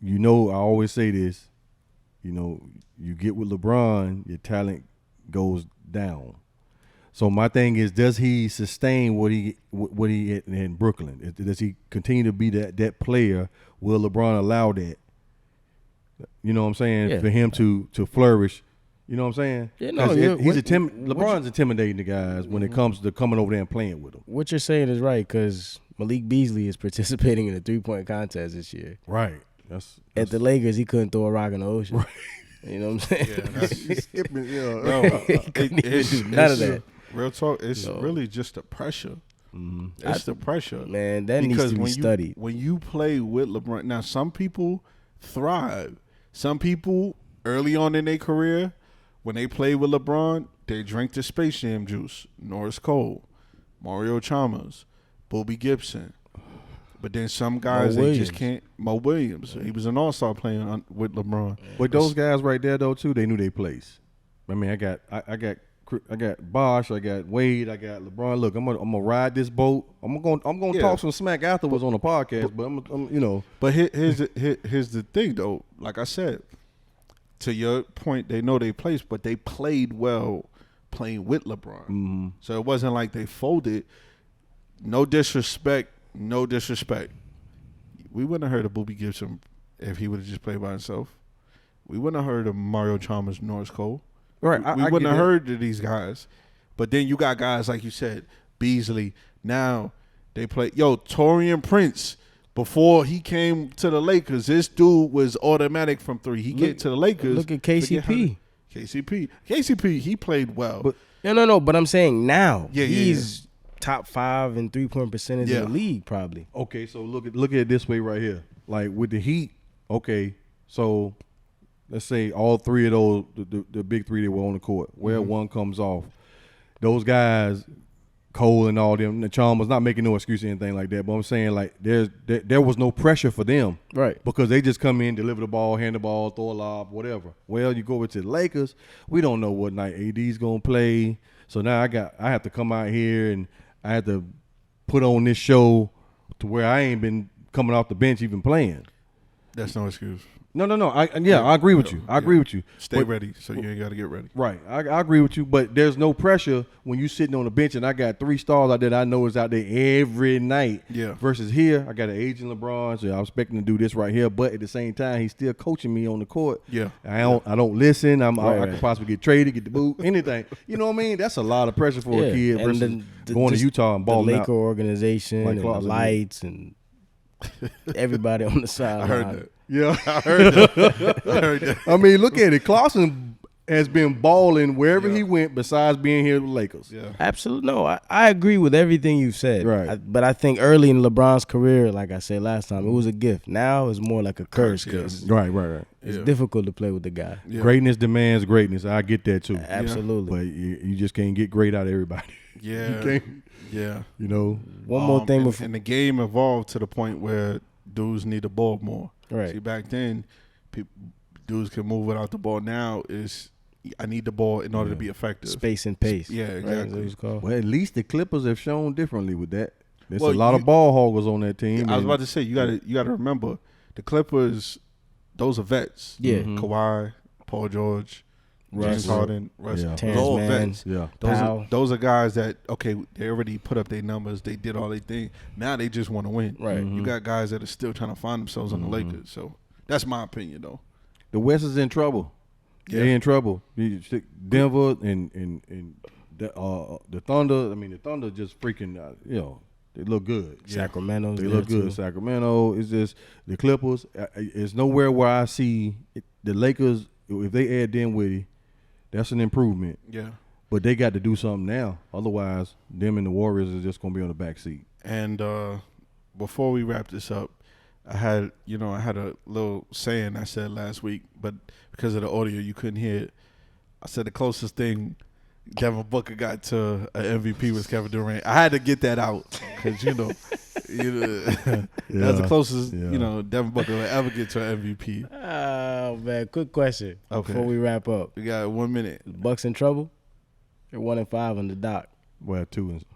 I always say this, you get with LeBron, your talent goes down. So my thing is, does he sustain what he in Brooklyn? Does he continue to be that player? Will LeBron allow that? You know what I'm saying? Yeah. For him to flourish. You know what I'm saying? Yeah, no, LeBron's intimidating the guys when it comes to coming over there and playing with them. What you're saying is right, because Malik Beasley is participating in a 3-point contest this year. Right. That's At the Lakers, he couldn't throw a rock in the ocean. Right. You know what I'm saying? Yeah, He's skipping. no, he couldn't even do none of that. Real talk, it's really just the pressure. Mm-hmm. It's the pressure. Man, that needs to be studied. When you play with LeBron, now some people thrive. Some people early on in their career, when they play with LeBron, they drink the Space Jam juice. Norris Cole, Mario Chalmers, Bobby Gibson. But then some guys, they just can't. Mo Williams, he was an all-star playing with LeBron. But those guys right there, though, too, they knew their place. I mean, I got Bosh, I got Wade, I got LeBron. Look, I'm gonna ride this boat. I'm gonna talk some smack afterwards on the podcast. But I'm. But here's the thing, though. Like I said, to your point, they know their place, but they played well playing with LeBron. Mm-hmm. So it wasn't like they folded. No disrespect. We wouldn't have heard of Bobby Gibson if he would have just played by himself. We wouldn't have heard of Mario Chalmers, Norris Cole. Right. We wouldn't have heard of these guys. But then you got guys like you said, Beasley. Now they play. Taurean Prince. Before he came to the Lakers, this dude was automatic from three. He get to the Lakers. Look at KCP. KCP, he played well. But, no. But I'm saying now, he's top 5 in 3-point percentage in the league, probably. Okay, so look at it this way right here. Like with the Heat, okay, so let's say all three of those, the big three that were on the court, where one comes off, those guys, Cole and all them, the Chalmers, not making no excuse or anything like that, but I'm saying like there was no pressure for them, right? Because they just come in, deliver the ball, hand the ball, throw a lob, whatever. Well, you go over to the Lakers, we don't know what night AD's gonna play, so now I have to come out here and I had to put on this show to where I ain't been coming off the bench even playing. That's no excuse. No. I agree with you. I agree with you. Stay ready, so you ain't got to get ready. Right. I agree with you, but there's no pressure when you sitting on the bench and I got 3 stars out there that I know is out there every night. Yeah. Versus here, I got an agent LeBron, so I'm expecting to do this right here, but at the same time, he's still coaching me on the court. Yeah. I don't listen. I could possibly get traded, get the boot, anything. You know what I mean? That's a lot of pressure for a kid versus going to Utah and balling out. The out. Laker organization like and the lights and everybody on the side. I heard that. Yeah, I heard that. I mean, look at it. Clausen has been balling wherever he went besides being here with the Lakers. Yeah. Absolutely. No, I agree with everything you've said. Right. But I think early in LeBron's career, like I said last time, it was a gift. Now it's more like a curse. Right. It's difficult to play with the guy. Yeah. Greatness demands greatness. I get that too. Absolutely. But you just can't get great out of everybody. Yeah. You can't. Yeah. You know. One more thing before. And the game evolved to the point where dudes need the ball more. Right. See, back then, dudes can move without the ball. Now I need the ball in order to be effective. Space and pace. Yeah, exactly. Right? Well, at least the Clippers have shown differently with that. There's a lot of ball hoggers on that team. I was about to say, you got to remember, the Clippers, those are vets. Yeah. Kawhi, Paul George, James Harden, Russ. Yeah. Those are all vets. Yeah. Those are guys that, okay, they already put up their numbers. They did all their thing. Now they just want to win. Right. You got guys that are still trying to find themselves on the Lakers. So that's my opinion, though. The West is in trouble. Yeah. They're in trouble. Denver and the Thunder. I mean, the Thunder just freaking, they look good. Sacramento. They look good. Sacramento is just the Clippers. It's nowhere where I see the Lakers. If they add Dinwiddie, that's an improvement. Yeah. But they got to do something now. Otherwise, them and the Warriors is just going to be on the back seat. And before we wrap this up, I had a little saying I said last week, but because of the audio, you couldn't hear it. I said the closest thing Devin Booker got to an MVP was Kevin Durant. I had to get that out because that's the closest Devin Booker will ever get to an MVP. Oh man, quick question before we wrap up. We got 1 minute. The Bucks in trouble? They're 1-5 on the dock. Well,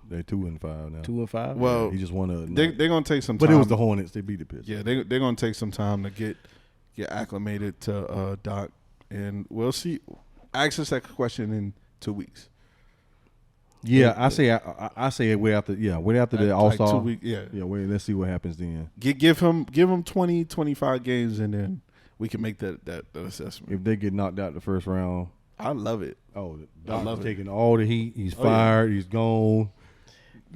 they're 2-5 now. 2-5. Well, he just won a. They're gonna take some time. But it was the Hornets. They beat the Pistons. Yeah, they're gonna take some time to get acclimated to Doc, and we'll see. Ask us that question in 2 weeks. Yeah, I say it way after the All-Star. 2 weeks. Yeah. Let's see what happens then. Give him 20, 25 games, and then we can make that assessment. If they get knocked out the first round, I love it. Oh, Doc's taking all the heat. He's fired. He's gone.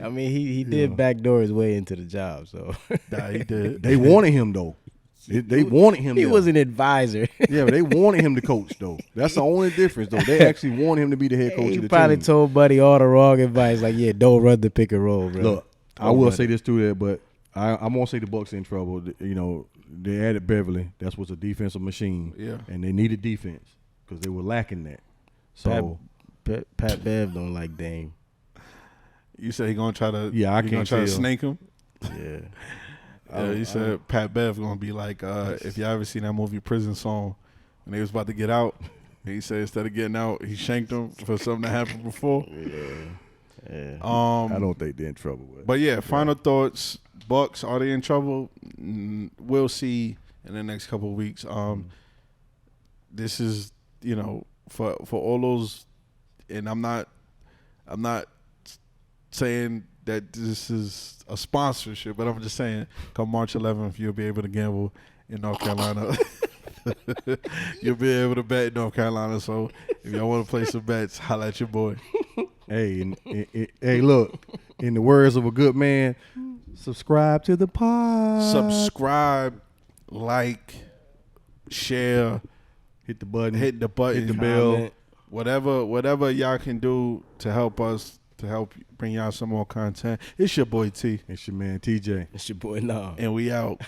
I mean, he did backdoor his way into the job, so. Nah, he did. They wanted him though. They wanted him. He was an advisor. Yeah, but they wanted him to coach though. That's the only difference though. They actually want him to be the head coach of the team. He probably told Buddy all the wrong advice, like, yeah, don't run the pick and roll, bro. Look, I will say this too, but I'm gonna say the Bucks in trouble. You know, they added Beverly. That's what's a defensive machine. Yeah, and they needed defense because they were lacking that. So Pat Bev don't like Dame. You say he gonna try to? Yeah, I can't try to snake him. Yeah. You said Pat Bev gonna be like, if y'all ever seen that movie Prison Song, when they was about to get out, he said instead of getting out, he shanked them for something that happened before. Yeah. I don't think they're in trouble. But yeah, final thoughts. Bucks, are they in trouble? We'll see in the next couple of weeks. This is, for all those, and I'm not saying that this is a sponsorship, but I'm just saying, come March 11th, you'll be able to gamble in North Carolina. You'll be able to bet in North Carolina. So if y'all want to play some bets, holla at your boy. Hey, hey, look, in the words of a good man, subscribe to the pod. Subscribe, like, share, hit the button, hit the bell, whatever y'all can do to help us, to help bring y'all some more content. It's your boy T. It's your man TJ. It's your boy Nam. And we out.